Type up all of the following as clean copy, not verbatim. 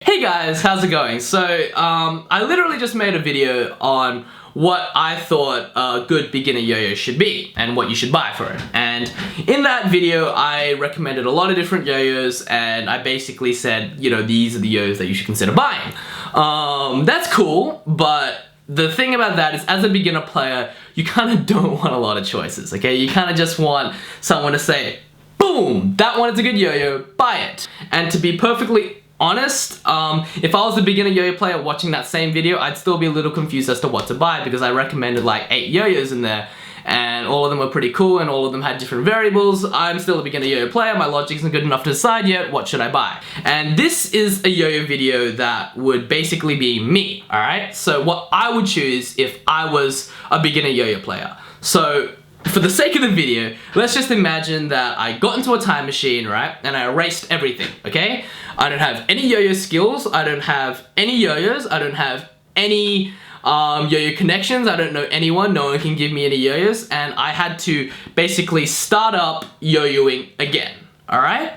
Hey guys, how's it going? So, I literally just made a video on what I thought a good beginner yo-yo should be and what you should buy for it. And in that video, I recommended a lot of different yo-yos and I basically said, you know, these are the yo-yos that you should consider buying. That's cool, but the thing about that is as a beginner player, you kind of don't want a lot of choices, okay? You kind of just want someone to say, boom, that one is a good yo-yo, buy it. And to be perfectly honest, if I was a beginner yo-yo player watching that same video, I'd still be a little confused as to what to buy because I recommended like 8 yo-yos in there and all of them were pretty cool and all of them had different variables. I'm still a beginner yo-yo player, my logic isn't good enough to decide yet, what should I buy? And this is a yo-yo video that would basically be me, alright? So what I would choose if I was a beginner yo-yo player. So for the sake of the video, let's just imagine that I got into a time machine, right? And I erased everything, okay? I don't have any yo-yo skills, I don't have any yo-yos, I don't have any yo-yo connections, I don't know anyone, no one can give me any yo-yos, and I had to basically start up yo-yoing again, alright?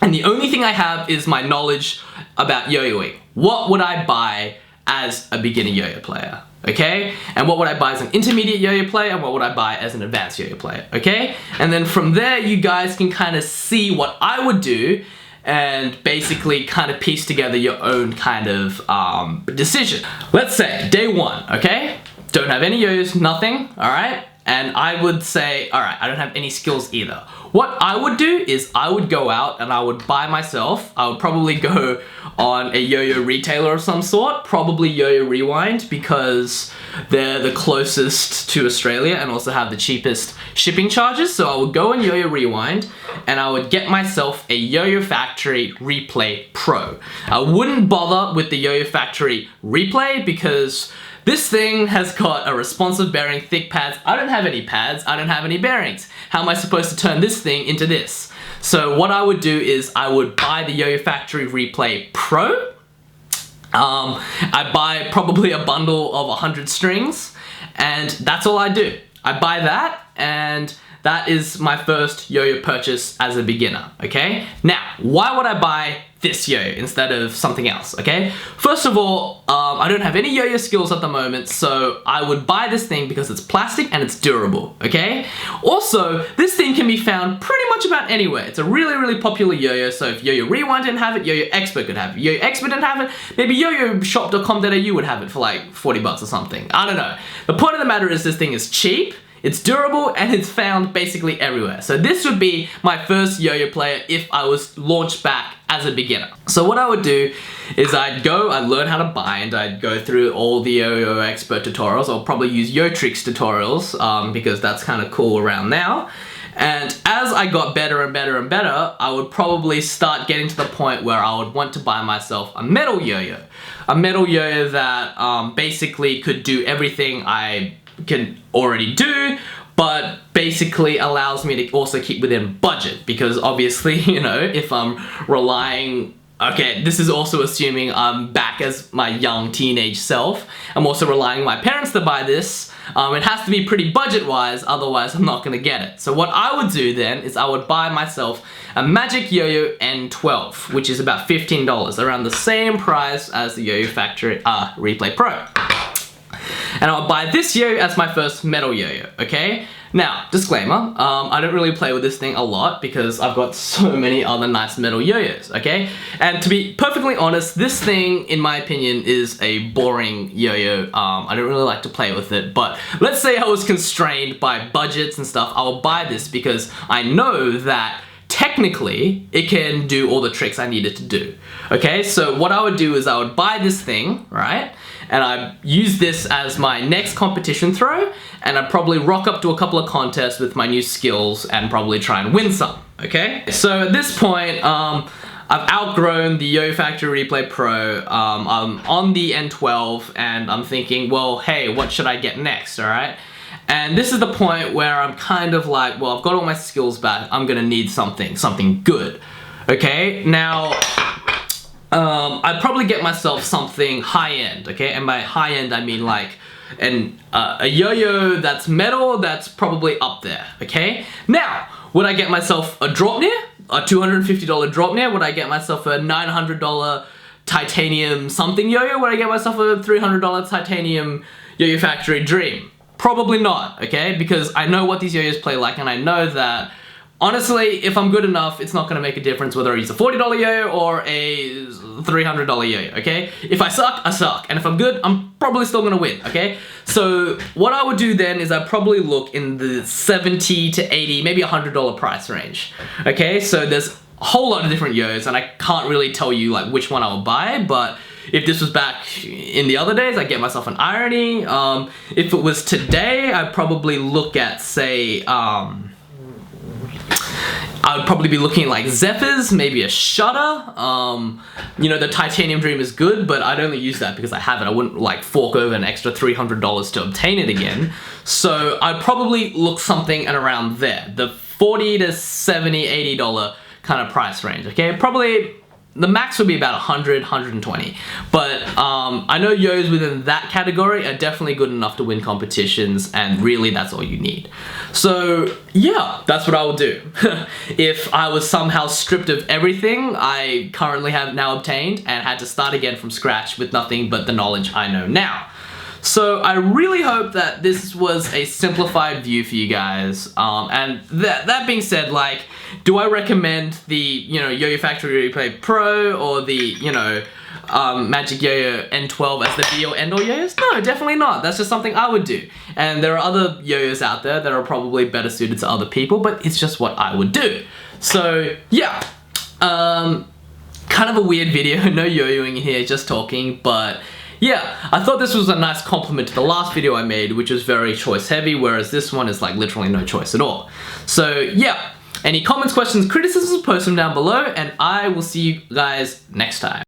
And the only thing I have is my knowledge about yo-yoing. What would I buy as a beginner yo-yo player? Okay? And what would I buy as an intermediate yo-yo player and what would I buy as an advanced yo-yo player? Okay? And then from there you guys can kind of see what I would do and basically kind of piece together your own kind of decision. Let's say day one, okay? Don't have any yo-yos, nothing, alright? And I would say, alright, I don't have any skills either. What I would do is I would go out and I would buy myself, I would probably go on a yo-yo retailer of some sort, probably Yo-Yo Rewind because they're the closest to Australia and also have the cheapest shipping charges. So I would go on Yo-Yo Rewind and I would get myself a Yo-Yo Factory Replay Pro. I wouldn't bother with the Yo-Yo Factory Replay because this thing has got a responsive bearing, thick pads. I don't have any pads, I don't have any bearings. How am I supposed to turn this thing into this? So what I would do is I would buy the Yo-Yo Factory Replay Pro. I buy probably a bundle of 100 strings and that's all I do. I buy that and that is my first yo-yo purchase as a beginner, okay? Now, why would I buy this yo-yo instead of something else, okay? First of all, I don't have any yo-yo skills at the moment, so I would buy this thing because it's plastic and it's durable, okay? Also, this thing can be found pretty much about anywhere. It's a really, really popular yo-yo, so if Yo-Yo Rewind didn't have it, Yo-Yo Expert could have it. Yo-Yo Expert didn't have it, maybe yoyoshop.com.au would have it for like 40 bucks or something. I don't know. The point of the matter is this thing is cheap, it's durable, and it's found basically everywhere. So this would be my first yo-yo player if I was launched back as a beginner. So what I would do is I'd learn how to bind, I'd go through all the Yo-Yo Expert tutorials, I'll probably use Yo-Tricks tutorials because that's kind of cool around now. And as I got better and better and better, I would probably start getting to the point where I would want to buy myself a metal yo-yo. A metal yo-yo that basically could do everything I can already do, but basically allows me to also keep within budget because obviously, you know, if I'm relying, okay, this is also assuming I'm back as my young teenage self, I'm also relying on my parents to buy this, it has to be pretty budget-wise, otherwise I'm not gonna get it. So what I would do then is I would buy myself a Magic Yo-Yo N12, which is about $15, around the same price as the Yo-Yo Factory Replay Pro. And I'll buy this yo as my first metal yo-yo, okay? Now, disclaimer, I don't really play with this thing a lot because I've got so many other nice metal yo-yos, okay? And to be perfectly honest, this thing, in my opinion, is a boring yo-yo. I don't really like to play with it, but let's say I was constrained by budgets and stuff, I will buy this because I know that technically, it can do all the tricks I need it to do. Okay, so what I would do is I would buy this thing, right? And I'd use this as my next competition throw, and I'd probably rock up to a couple of contests with my new skills and probably try and win some, okay? So at this point, I've outgrown the Yo-Yo Factory Replay Pro, I'm on the N12, and I'm thinking, well, hey, what should I get next, alright? And this is the point where I'm kind of like, well, I've got all my skills back, I'm gonna need something good. Okay, now, I'd probably get myself something high-end, okay? And by high-end, I mean like a yo-yo that's metal that's probably up there, okay? Now, would I get myself a drop near? A $250 drop near? Would I get myself a $900 titanium something yo-yo? Would I get myself a $300 titanium Yo-Yo Factory Dream? Probably not, okay? Because I know what these yo-yos play like, and I know that, honestly, if I'm good enough, it's not gonna make a difference whether I use a $40 yo-yo or a $300 yo-yo, okay? If I suck, I suck. And if I'm good, I'm probably still gonna win, okay? So what I would do then is I'd probably look in the $70 to $80, maybe $100 price range, okay? So there's a whole lot of different yo-yos, and I can't really tell you like which one I would buy, but if this was back in the other days, I'd get myself an Irony. If it was today, I'd probably look at, say, I would probably be looking at like Zephyrs, maybe a Shutter. You know, the Titanium Dream is good, but I'd only use that because I have it. I wouldn't like fork over an extra $300 to obtain it again. So I'd probably look something at around there, the $40 to $70, $80 kind of price range, okay? Probably the max would be about 100, 120. But I know yo-yos within that category are definitely good enough to win competitions, and really that's all you need. So yeah, that's what I would do. If I was somehow stripped of everything I currently have now obtained and had to start again from scratch with nothing but the knowledge I know now. So I really hope that this was a simplified view for you guys. And that being said, like, do I recommend the, you know, Yo-Yo Factory Replay Pro or the, you know, Magic Yo-Yo N12 as the be-all end-all yo-yos? No, definitely not. That's just something I would do. And there are other yo-yos out there that are probably better suited to other people, but it's just what I would do. So yeah, kind of a weird video, no yo-yoing here, just talking, but yeah, I thought this was a nice compliment to the last video I made, which was very choice heavy, whereas this one is like literally no choice at all. So yeah, any comments, questions, criticisms, post them down below, and I will see you guys next time.